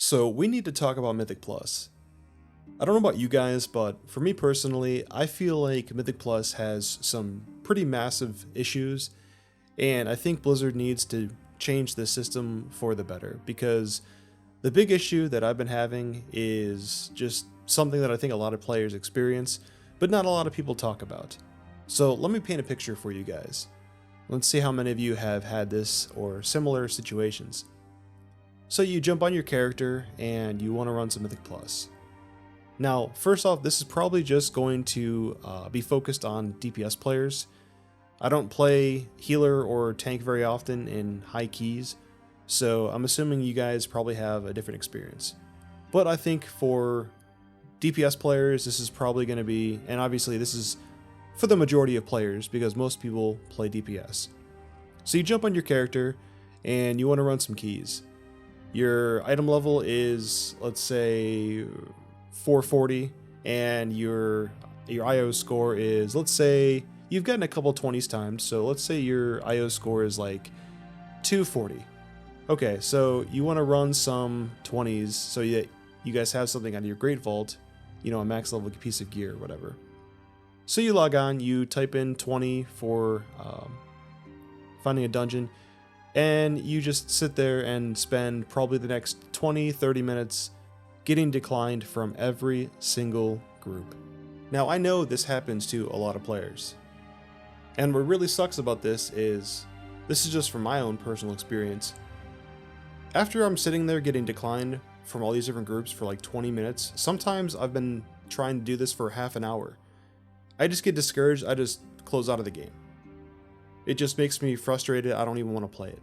So we need to talk about Mythic Plus. I don't know about you guys, but for me personally, I feel like Mythic Plus has some pretty massive issues, and I think Blizzard needs to change the system for the better because the big issue that I've been having is just something that I think a lot of players experience, but not a lot of people talk about. So let me paint a picture for you guys. Let's see how many of you have had this or similar situations. So you jump on your character and you want to run some Mythic Plus. Now, first off, this is probably just going to be focused on DPS players. I don't play healer or tank very often in high keys, so I'm assuming you guys probably have a different experience. But I think for DPS players, this is probably going to be, and obviously this is for the majority of players because most people play DPS. So you jump on your character and you want to run some keys. Your item level is, let's say, 440, and your IO score is, let's say, you've gotten a couple 20s timed, so let's say your IO score is like 240. Okay, so you want to run some 20s so that you guys have something out of your Great Vault, you know, a max level piece of gear or whatever. So you log on, you type in 20 for finding a dungeon, and you just sit there and spend probably the next 20-30 minutes getting declined from every single group. Now, I know this happens to a lot of players, and what really sucks about this is just from my own personal experience. After I'm sitting there getting declined from all these different groups for like 20 minutes, sometimes I've been trying to do this for half an hour. I just get discouraged, I just close out of the game. It just makes me frustrated, I don't even want to play it.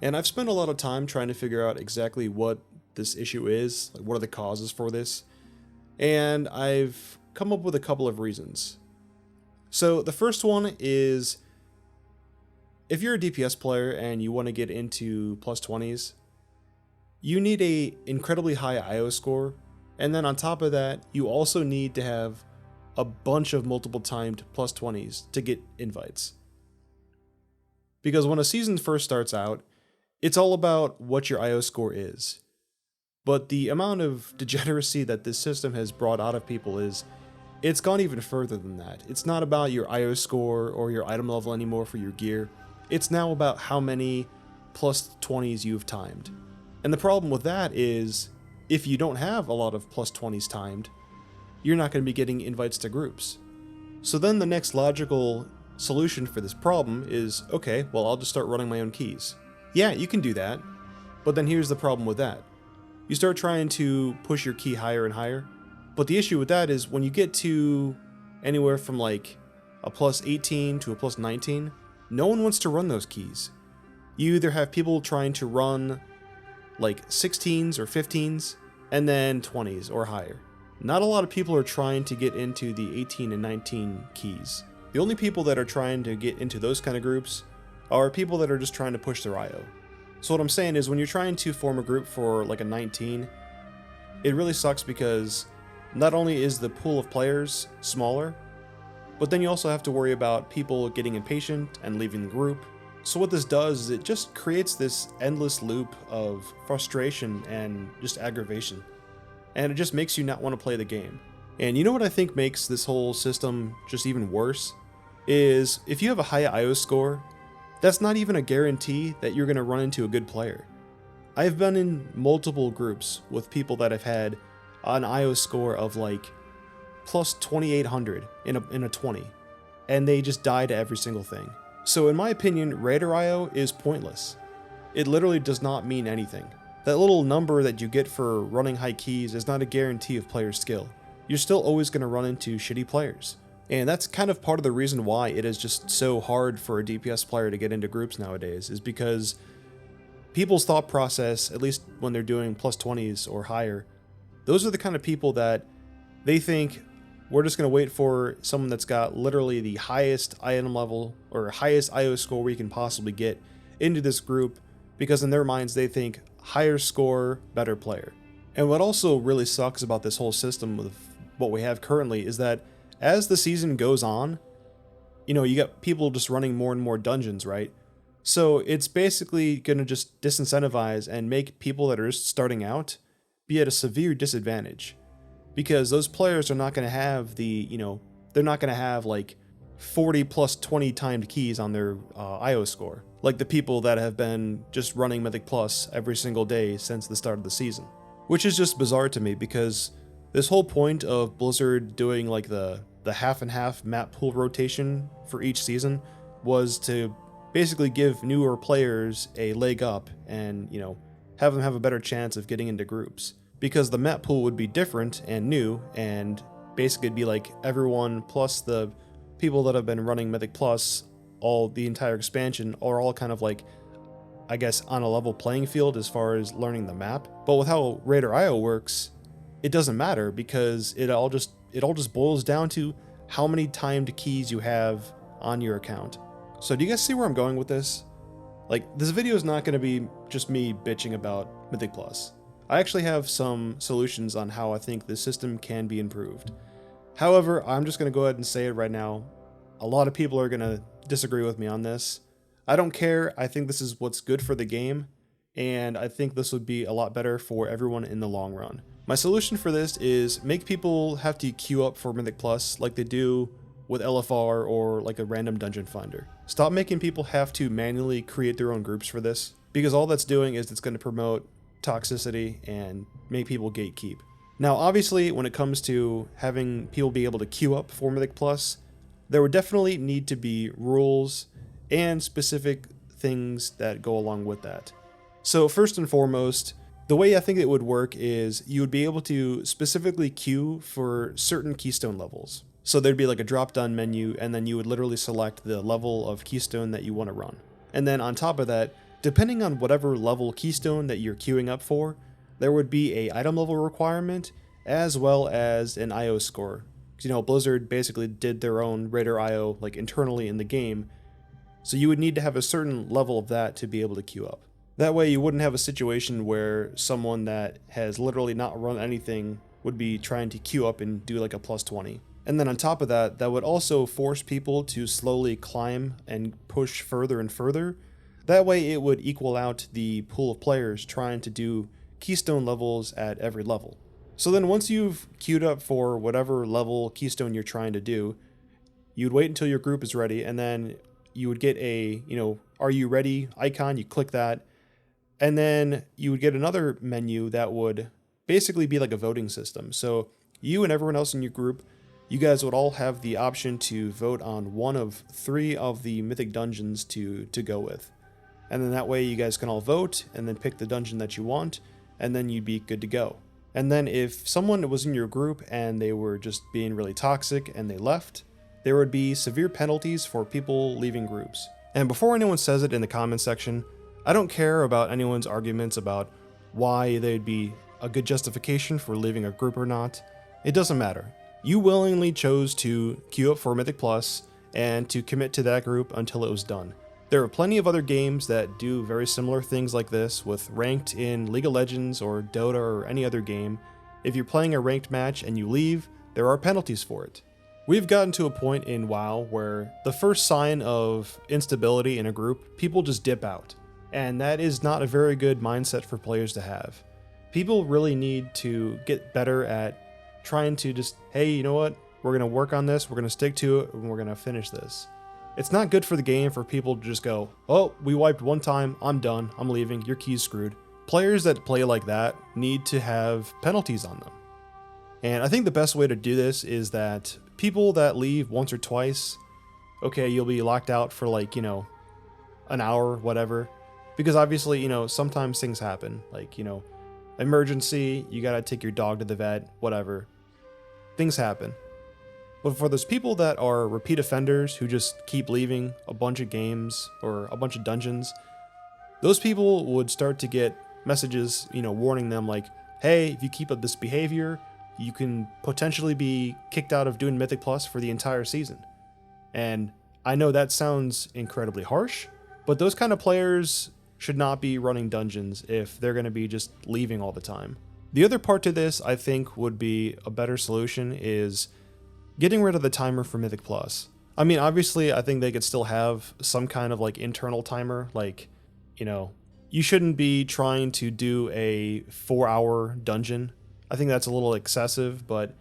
And I've spent a lot of time trying to figure out exactly what this issue is, like what are the causes for this, and I've come up with a couple of reasons. So the first one is, if you're a DPS player and you want to get into plus 20s, you need a incredibly high IO score, and then on top of that, you also need to have a bunch of multiple timed plus 20s to get invites. Because when a season first starts out, it's all about what your IO score is. But the amount of degeneracy that this system has brought out of people it's gone even further than that. It's not about your IO score or your item level anymore for your gear. It's now about how many plus 20s you've timed. And the problem with that is, if you don't have a lot of plus 20s timed, you're not going to be getting invites to groups. So then the next logical solution for this problem is, okay, well, I'll just start running my own keys. Yeah, you can do that, but then here's the problem with that. You start trying to push your key higher and higher, but the issue with that is when you get to anywhere from like a plus 18 to a plus 19, no one wants to run those keys. You either have people trying to run like 16s or 15s, and then 20s or higher. Not a lot of people are trying to get into the 18 and 19 keys. The only people that are trying to get into those kind of groups are people that are just trying to push their IO. So what I'm saying is, when you're trying to form a group for like a 19, it really sucks because not only is the pool of players smaller, but then you also have to worry about people getting impatient and leaving the group. So what this does is it just creates this endless loop of frustration and just aggravation. And it just makes you not want to play the game. And you know what I think makes this whole system just even worse? Is if you have a high IO score, that's not even a guarantee that you're going to run into a good player. I've been in multiple groups with people that have had an IO score of like plus 2800 in a 20, and they just die to every single thing. So in my opinion, Raider IO is pointless. It literally does not mean anything. That little number that you get for running high keys is not a guarantee of player skill. You're still always going to run into shitty players. And that's kind of part of the reason why it is just so hard for a DPS player to get into groups nowadays, is because people's thought process, at least when they're doing plus 20s or higher, those are the kind of people that they think, we're just going to wait for someone that's got literally the highest item level or highest IO score we can possibly get into this group, because in their minds they think higher score, better player. And what also really sucks about this whole system with what we have currently is that as the season goes on, you know, you got people just running more and more dungeons, right? So it's basically going to just disincentivize and make people that are just starting out be at a severe disadvantage, because those players are not going to have they're not going to have like 40 plus 20 timed keys on their IO score, like the people that have been just running Mythic Plus every single day since the start of the season. Which is just bizarre to me, because this whole point of Blizzard doing like the half and half map pool rotation for each season was to basically give newer players a leg up and, have them have a better chance of getting into groups. Because the map pool would be different and new, and basically it'd be like everyone plus the people that have been running Mythic Plus all the entire expansion are all kind of like, I guess, on a level playing field as far as learning the map. But with how Raider IO works, it doesn't matter, because it all just boils down to how many timed keys you have on your account. So do you guys see where I'm going with this? Like, this video is not going to be just me bitching about Mythic Plus. I actually have some solutions on how I think this system can be improved. However, I'm just going to go ahead and say it right now. A lot of people are going to disagree with me on this. I don't care. I think this is what's good for the game, and I think this would be a lot better for everyone in the long run. My solution for this is make people have to queue up for Mythic Plus like they do with LFR or like a random dungeon finder. Stop making people have to manually create their own groups for this, because all that's doing is it's going to promote toxicity and make people gatekeep. Now, obviously, when it comes to having people be able to queue up for Mythic Plus, there would definitely need to be rules and specific things that go along with that. So first and foremost, the way I think it would work is you would be able to specifically queue for certain keystone levels. So there'd be like a drop-down menu, and then you would literally select the level of keystone that you want to run. And then on top of that, depending on whatever level keystone that you're queuing up for, there would be a item level requirement as well as an IO score. Blizzard basically did their own Raider IO like internally in the game, so you would need to have a certain level of that to be able to queue up. That way you wouldn't have a situation where someone that has literally not run anything would be trying to queue up and do like a plus 20. And then on top of that, that would also force people to slowly climb and push further and further. That way it would equal out the pool of players trying to do keystone levels at every level. So then once you've queued up for whatever level keystone you're trying to do, you'd wait until your group is ready, and then you would get a, are you ready icon, you click that, and then you would get another menu that would basically be like a voting system. So you and everyone else in your group, you guys would all have the option to vote on one of 3 of the mythic dungeons to go with. And then that way you guys can all vote and then pick the dungeon that you want, and then you'd be good to go. And then if someone was in your group and they were just being really toxic and they left, there would be severe penalties for people leaving groups. And before anyone says it in the comment section, I don't care about anyone's arguments about why they'd be a good justification for leaving a group or not. It doesn't matter. You willingly chose to queue up for Mythic Plus and to commit to that group until it was done. There are plenty of other games that do very similar things like this with ranked in League of Legends or Dota or any other game. If you're playing a ranked match and you leave, there are penalties for it. We've gotten to a point in WoW where the first sign of instability in a group, people just dip out. And that is not a very good mindset for players to have. People really need to get better at trying to just, hey, you know what? We're going to work on this, we're going to stick to it, and we're going to finish this. It's not good for the game for people to just go, oh, we wiped one time, I'm done, I'm leaving, your key's screwed. Players that play like that need to have penalties on them. And I think the best way to do this is that people that leave once or twice, okay, you'll be locked out for like, an hour, whatever. Because obviously, sometimes things happen, like, emergency, you gotta take your dog to the vet, whatever. Things happen. But for those people that are repeat offenders who just keep leaving a bunch of games or a bunch of dungeons, those people would start to get messages, warning them like, hey, if you keep up this behavior, you can potentially be kicked out of doing Mythic Plus for the entire season. And I know that sounds incredibly harsh, but those kind of players should not be running dungeons if they're going to be just leaving all the time. The other part to this I think would be a better solution is getting rid of the timer for Mythic Plus. I mean, obviously, I think they could still have some kind of like internal timer. Like, you know, you shouldn't be trying to do a 4-hour dungeon. I think that's a little excessive, but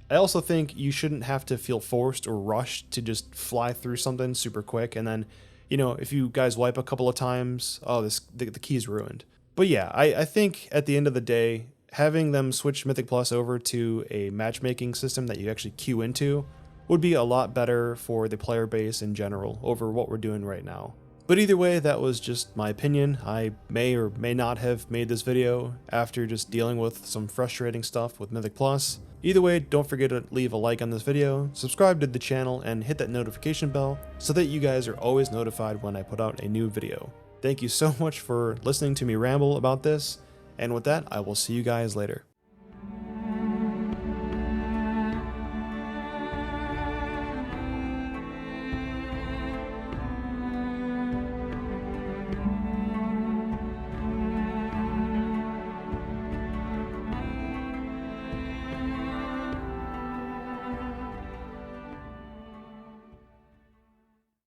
I also think you shouldn't have to feel forced or rushed to just fly through something super quick. And then, you know, if you guys wipe a couple of times, oh, the key's ruined. But yeah, I think at the end of the day, having them switch Mythic Plus over to a matchmaking system that you actually queue into would be a lot better for the player base in general over what we're doing right now. But either way, that was just my opinion. I may or may not have made this video after just dealing with some frustrating stuff with Mythic Plus. Either way, don't forget to leave a like on this video, subscribe to the channel, and hit that notification bell so that you guys are always notified when I put out a new video. Thank you so much for listening to me ramble about this, and with that, I will see you guys later.